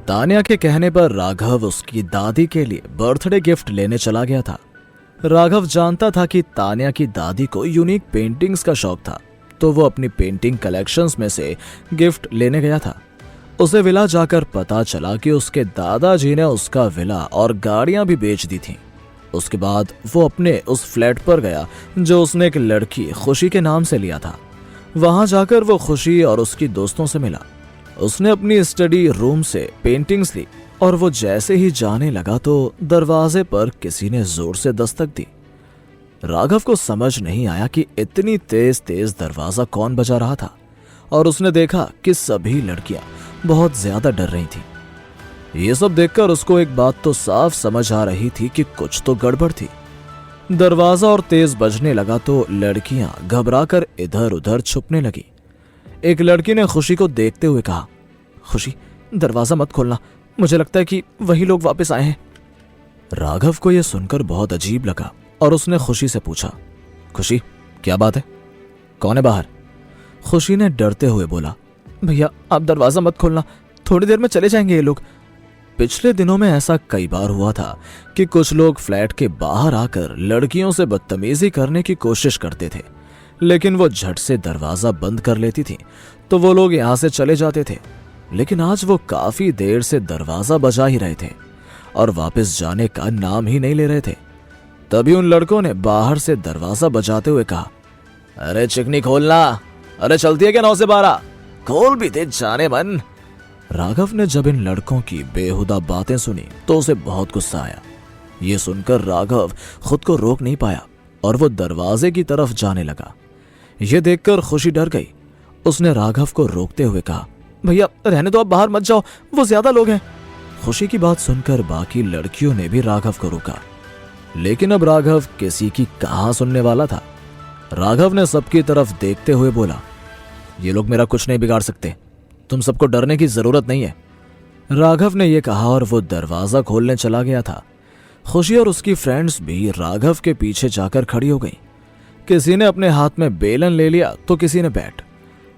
तान्या के कहने पर राघव उसकी दादी के लिए बर्थडे गिफ्ट लेने चला गया था। राघव जानता था कि तान्या की दादी को यूनिक पेंटिंग्स का शौक था, तो वो अपनी पेंटिंग कलेक्शंस में से गिफ्ट लेने गया था। उसे विला जाकर पता चला कि उसके दादाजी ने उसका विला और गाड़ियां भी बेच दी थीं। उसके बाद वो अपने उस फ्लैट पर गया जो उसने एक लड़की खुशी के नाम से लिया था। वहां जाकर वो खुशी और उसकी दोस्तों से मिला। उसने अपनी स्टडी रूम से पेंटिंग्स ली और वो जैसे ही जाने लगा तो दरवाजे पर किसी ने जोर से दस्तक दी। राघव को समझ नहीं आया कि इतनी तेज तेज दरवाजा कौन बजा रहा था, और उसने देखा कि सभी लड़कियां बहुत ज्यादा डर रही थीं। ये सब देखकर उसको एक बात तो साफ समझ आ रही थी कि कुछ तो गड़बड़ थी। दरवाजा और तेज बजने लगा तो लड़कियां घबराकर इधर उधर छुपने लगी। एक लड़की ने खुशी को देखते हुए कहा, खुशी, दरवाजा मत खोलना, मुझे लगता है कि वही लोग वापस आए हैं। राघव को यह सुनकर बहुत अजीब लगा और उसने खुशी से पूछा, खुशी, क्या बात है, कौन है बाहर? खुशी ने डरते हुए बोला, भैया आप दरवाजा मत खोलना, थोड़ी देर में चले जाएंगे ये लोग। पिछले दिनों में ऐसा कई बार हुआ था कि कुछ लोग फ्लैट के बाहर आकर लड़कियों से बदतमीजी करने की कोशिश करते थे, लेकिन वो झट से दरवाजा बंद कर लेती थी तो वो लोग यहां से चले जाते थे। लेकिन आज वो काफी देर से दरवाजा बजा ही रहे थे और वापस जाने का नाम ही नहीं ले रहे थे। तभी उन लड़कों ने बाहर से दरवाजा बजाते हुए कहा, अरे चिकनी खोलना, अरे चलती है क्या 9 से 12, खोल भी दे जाने मन। राघव ने जब इन लड़कों की बेहुदा बातें सुनी तो उसे बहुत गुस्सा आया। ये सुनकर राघव खुद को रोक नहीं पाया और वो दरवाजे की तरफ जाने लगा। ये देखकर खुशी डर गई। उसने राघव को रोकते हुए कहा, भैया रहने दो, आप बाहर मत जाओ, वो ज्यादा लोग हैं। खुशी की बात सुनकर बाकी लड़कियों ने भी राघव को रोका, लेकिन अब राघव किसी की कहां सुनने वाला था। राघव ने सबकी तरफ देखते हुए बोला, ये लोग मेरा कुछ नहीं बिगाड़ सकते, तुम सबको डरने की जरूरत नहीं है। राघव ने यह कहा और वो दरवाजा खोलने चला गया था। खुशी और उसकी फ्रेंड्स भी राघव के पीछे जाकर खड़ी हो गई। किसी ने अपने हाथ में बेलन ले लिया तो किसी ने बैट।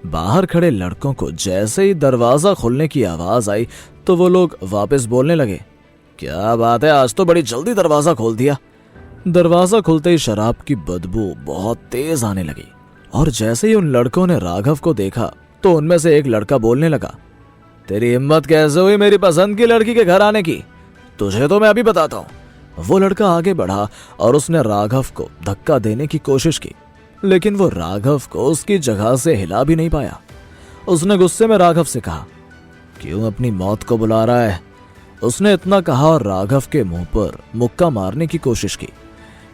बाहर खड़े लड़कों को जैसे ही दरवाजा खोलने की आवाज आई तो वो लोग वापस बोलने लगे, क्या बात है, आज तो बड़ी जल्दी दरवाजा खोल दिया। दरवाजा खुलते ही शराब की बदबू बहुत तेज आने लगी और जैसे ही उन लड़कों ने राघव को देखा तो उनमें से एक लड़का बोलने लगा, तेरी हिम्मत कैसे हुई मेरी पसंद की लड़की के घर आने की, तुझे तो मैं अभी बताता हूं। वो लड़का आगे बढ़ा और उसने राघव को धक्का देने की कोशिश की, लेकिन वो राघव को उसकी जगह से हिला भी नहीं पाया। उसने गुस्से में राघव से कहा, क्यों अपनी मौत को बुला रहा है? उसने इतना कहा और राघव के मुंह पर मुक्का मारने की कोशिश की।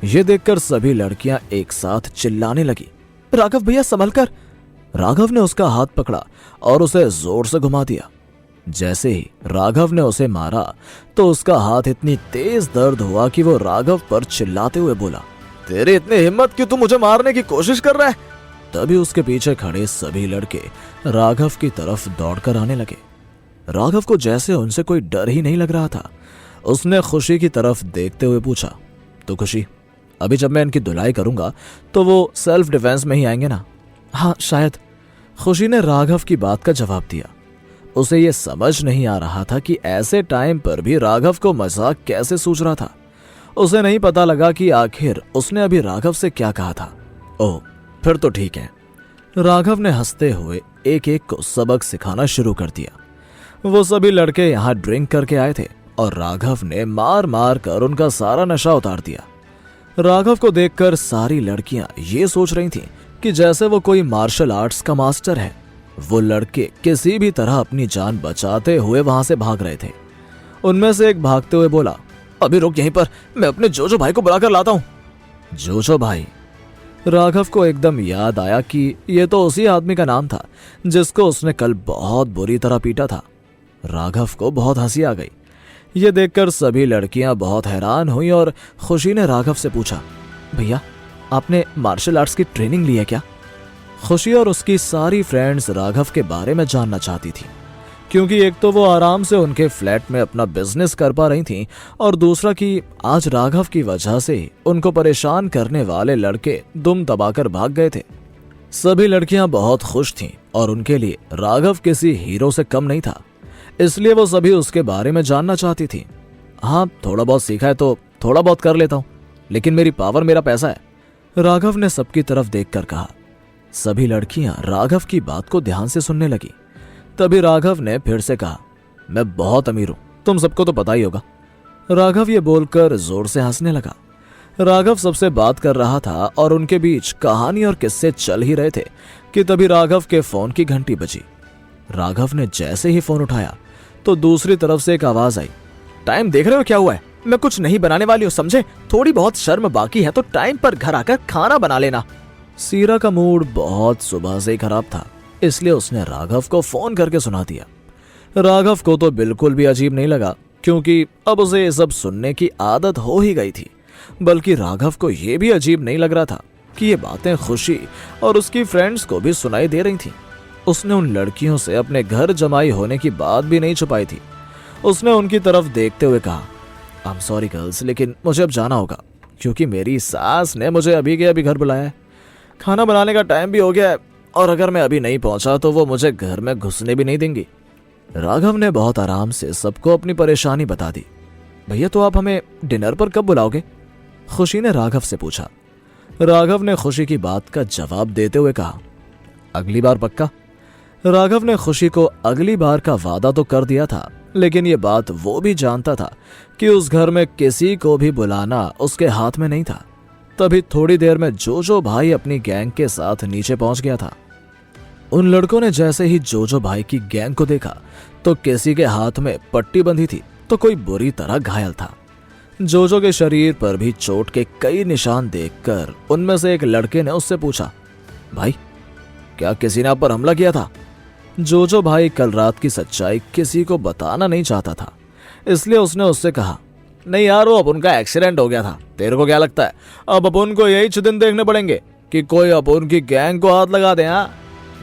यह देखकर सभी लड़कियां एक साथ चिल्लाने लगी, राघव भैया संभल कर। राघव ने उसका हाथ पकड़ा और उसे जोर से घुमा दिया। जैसे ही राघव ने उसे मारा तो उसका हाथ इतनी तेज दर्द हुआ कि वो राघव पर चिल्लाते हुए बोला, तेरी इतनी हिम्मत कि तू मुझे मारने की कोशिश कर रहा है? तभी उसके पीछे खड़े सभी लड़के राघव की तरफ दौड़कर आने लगे। राघव को जैसे उनसे कोई डर ही नहीं लग रहा था। उसने खुशी की तरफ देखते हुए पूछा, तो खुशी, अभी जब मैं इनकी धुलाई करूंगा तो वो सेल्फ डिफेंस में ही आएंगे ना? हाँ शायद। खुशी ने राघव की बात का जवाब दिया। उसे यह समझ नहीं आ रहा था कि ऐसे टाइम पर भी राघव को मजाक कैसे सूझ रहा था। उसे नहीं पता लगा कि आखिर उसने अभी राघव से क्या कहा था। ओह, फिर तो ठीक है। राघव ने हंसते हुए एक एक को सबक सिखाना शुरू कर दिया। वो सभी लड़के यहाँ ड्रिंक करके आए थे और राघव ने मार मार कर उनका सारा नशा उतार दिया। राघव को देखकर सारी लड़कियां ये सोच रही थीं कि जैसे वो कोई मार्शल आर्ट्स का मास्टर है। वो लड़के किसी भी तरह अपनी जान बचाते हुए वहां से भाग रहे थे। उनमें से एक भागते हुए बोला, अभी रुक यहीं पर, मैं अपने जोजो भाई को बुलाकर लाता हूं। जोजो भाई? राघव को एकदम याद आया कि ये तो उसी आदमी का नाम था जिसको उसने कल बहुत बुरी तरह पीटा था। राघव को बहुत हंसी आ गई। ये देखकर सभी लड़कियां बहुत हैरान हुई और खुशी ने राघव से पूछा, भैया आपने मार्शल आर्ट्स की ट्रेनिंग ली है क्या? खुशी और उसकी सारी फ्रेंड्स राघव के बारे में जानना चाहती थी, क्योंकि एक तो वो आराम से उनके फ्लैट में अपना बिजनेस कर पा रही थीं और दूसरा कि आज राघव की वजह से उनको परेशान करने वाले लड़के दुम दबाकर भाग गए थे। सभी लड़कियां बहुत खुश थीं और उनके लिए राघव किसी हीरो से कम नहीं था। इसलिए वो सभी उसके बारे में जानना चाहती थी। हाँ, थोड़ा बहुत सीखा है तो थोड़ा बहुत कर लेता हूं, लेकिन मेरी पावर मेरा पैसा है, राघव ने सबकी तरफ देखकर कहा। सभी लड़कियां राघव की बात को ध्यान से सुनने लगी। तभी राघव ने फिर से कहा, मैं बहुत अमीर हूं, तुम सबको तो पता ही होगा। राघव ये बोलकर जोर से हंसने लगा। राघव सबसे बात कर रहा था और उनके बीच कहानी और किस्से चल ही रहे थे कि तभी राघव के फोन की घंटी बजी। राघव ने जैसे ही फोन उठाया तो दूसरी तरफ से एक आवाज आई, टाइम देख रहे हो क्या हुआ है? मैं कुछ नहीं बनाने वाली हूँ, समझे? थोड़ी बहुत शर्म बाकी है तो टाइम पर घर आकर खाना बना लेना। सीरा का मूड बहुत सुबह से ही खराब था, इसलिए उसने राघव को फोन करके सुना दिया। राघव को तो बिल्कुल भी अजीब नहीं लगा, क्योंकि अब उसे ये सब सुनने की आदत हो ही गई थी। बल्कि राघव को यह भी अजीब नहीं लग रहा था कि ये बातें खुशी और उसकी फ्रेंड्स को भी सुनाई दे रही थी। उसने उन लड़कियों से अपने घर जमाई होने की बात भी नहीं छुपाई थी। उसने उनकी तरफ देखते हुए कहा, आई एम सॉरी गर्ल्स, लेकिन मुझे अब जाना होगा, क्योंकि मेरी सास ने मुझे अभी के अभी घर बुलाया है। खाना बनाने का टाइम भी हो गया है, और अगर मैं अभी नहीं पहुंचा तो वो मुझे घर में घुसने भी नहीं देंगी। राघव ने बहुत आराम से सबको अपनी परेशानी बता दी। भैया, तो आप हमें डिनर पर कब बुलाओगे? खुशी ने राघव से पूछा। राघव ने खुशी की बात का जवाब देते हुए कहा, अगली बार पक्का। राघव ने खुशी को अगली बार का वादा तो कर दिया था, लेकिन ये बात वो भी जानता था कि उस घर में किसी को भी बुलाना उसके हाथ में नहीं था। तभी थोड़ी देर में जोजो भाई अपनी गैंग के साथ नीचे पहुंच गया था। उन लड़कों ने जैसे ही जोजो भाई की गैंग को देखा तो किसी के हाथ में पट्टी बंधी थी तो कोई बुरी तरह घायल था। जोजो के शरीर पर भी चोट के कई निशान देखकर उनमें से एक लड़के ने उससे पूछा, भाई क्या किसी ने आप पर हमला किया था? जोजो भाई कल रात की सच्चाई किसी को बताना नहीं चाहता था, इसलिए उसने उससे कहा, नहीं यार, वो अपुन का एक्सीडेंट हो गया था। तेरे को क्या लगता है अब अपुन को यही दिन देखने पड़ेंगे कि कोई अपुन की गैंग को हाथ लगा दे? हाँ,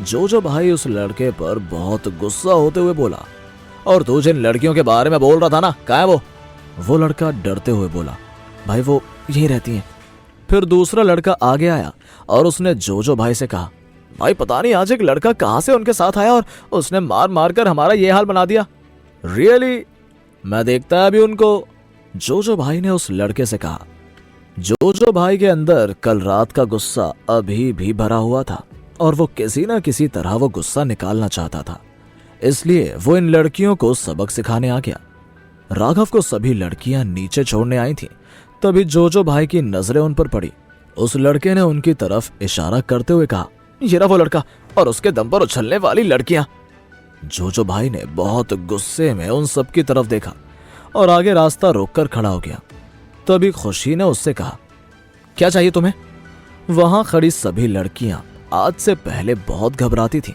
जोजो भाई उस लड़के पर बहुत गुस्सा होते हुए बोला, और तू जिन लड़कियों के बारे में बोल रहा था ना, कहाँ है वो? वो लड़का डरते हुए बोला, भाई वो यहीं रहती हैं। फिर दूसरा लड़का आगे आया और उसने जोजो भाई से कहा, भाई पता नहीं आज एक लड़का कहां से उनके साथ आया और उसने मार मार कर हमारा ये हाल बना दिया। रियली? मैं देखता है अभी उनको, जोजो भाई ने उस लड़के से कहा। जोजो भाई के अंदर कल रात का गुस्सा अभी भी भरा हुआ था और वो किसी न किसी तरह वो गुस्सा निकालना चाहता था, इसलिए वो इन लड़कियों को सबक सिखाने आ गया। राघव को सभी लड़कियां नीचे छोड़ने आई थीं, तभी जोजो भाई की नजरें उन पर पड़ी। उस लड़के ने उनकी तरफ इशारा करते हुए कहा, ये रहा वो लड़का और उसके दम पर उछलने वाली लड़कियां। जोजो भाई ने बहुत गुस्से में उन सब की तरफ देखा और आगे रास्ता रोककर खड़ा हो गया। तभी खुशी ने उससे कहा, क्या चाहिए तुम्हें? वहां खड़ी सभी लड़कियां आज से पहले बहुत घबराती थीं,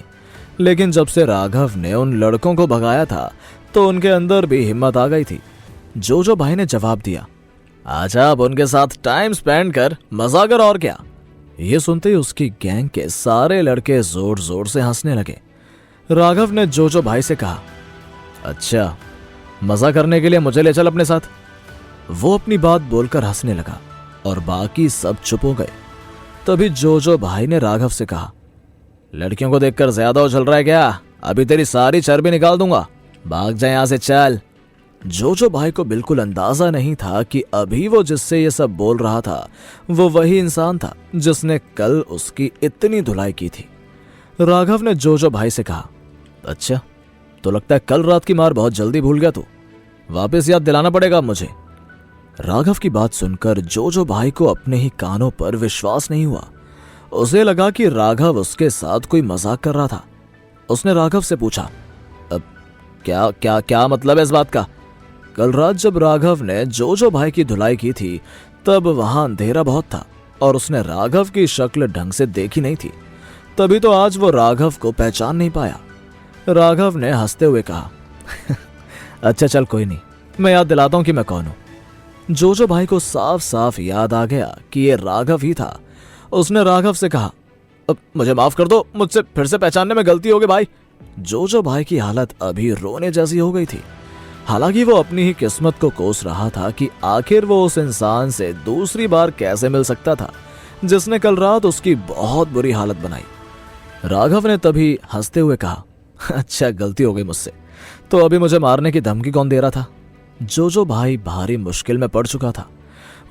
लेकिन जब से राघव ने उन लड़कों को भगाया था तो उनके अंदर भी हिम्मत आ गई थी। जोजो भाई ने जवाब दिया, आजा अब उनके साथ टाइम स्पेंड कर, मजा कर, और क्या। ये सुनते ही उसकी गैंग के सारे लड़के जोर जोर से हंसने लगे। राघव ने जोजो भाई से कहा, अच्छा मजा करने के लिए मुझे ले चल अपने साथ। वो अपनी बात बोलकर हंसने लगा और बाकी सब चुप हो गए। तभी जोजो भाई ने राघव से कहा, लड़कियों को देखकर ज्यादा उछल रहा है क्या? अभी तेरी सारी चर्बी निकाल दूंगा, भाग जा यहां से, चल। जोजो भाई को बिल्कुल अंदाजा नहीं था कि अभी वो जिससे ये सब बोल रहा था वो वही इंसान था जिसने कल उसकी इतनी धुलाई की थी। राघव ने जोजो भाई से कहा, अच्छा तो लगता है कल रात की मार बहुत जल्दी भूल गया तू, वापस याद दिलाना पड़ेगा मुझे। राघव की बात सुनकर जोजो भाई को अपने ही कानों पर विश्वास नहीं हुआ। उसे लगा कि राघव उसके साथ कोई मजाक कर रहा था। उसने राघव से पूछा, अब क्या क्या क्या मतलब है इस बात का? कल रात जब राघव ने जोजो भाई की धुलाई की थी तब वहां अंधेरा बहुत था और उसने राघव की शक्ल ढंग से देखी नहीं थी, तभी तो आज वो राघव को पहचान नहीं पाया। राघव ने हंसते हुए कहा, अच्छा चल कोई नहीं, मैं याद दिलाता हूं कि मैं कौन हूं। जोजो भाई को साफ साफ याद आ गया कि ये राघव ही था। उसने राघव से कहा, अब मुझे माफ कर दो, मुझसे फिर से पहचानने में गलती हो गई भाई। जोजो भाई की हालत अभी रोने जैसी हो गई थी। हालांकि वो अपनी ही किस्मत को कोस रहा था कि आखिर वो उस इंसान से दूसरी बार कैसे मिल सकता था जिसने कल रात उसकी बहुत बुरी हालत बनाई। राघव ने तभी हंसते हुए कहा, अच्छा गलती हो गई मुझसे, तो अभी मुझे मारने की धमकी कौन दे रहा था? जोजो भाई भारी मुश्किल में पड़ चुका था।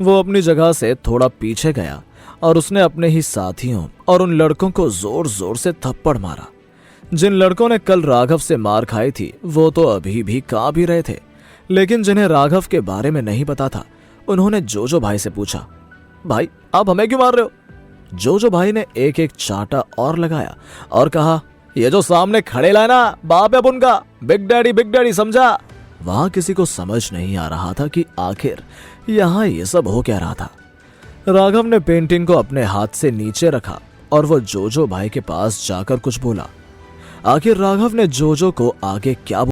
वो अपनी जगह से थोड़ा पीछे गया और उसने अपने ही साथियों और उन लड़कों को जोर जोर से थप्पड़ मारा। जिन लड़कों ने कल राघव से मार खाई थी वो तो अभी भी कांप ही रहे थे, लेकिन जिन्हें राघव के बारे में नहीं पता था उन्होंने जोजो भाई से पूछा, भाई आप हमें क्यों मार रहे हो? जोजो भाई ने एक एक चाटा और लगाया और कहा, ये जो सामने खड़े लाए ना, बाप है उनका, बिग डैडी समझा। वहां किसी को समझ नहीं आ रहा था कि आखिर यहाँ ये सब हो क्या रहा था। राघव ने पेंटिंग को अपने हाथ से नीचे रखा और वो जोजो भाई के पास जाकर कुछ बोला। आखिर राघव ने जोजो को आगे क्या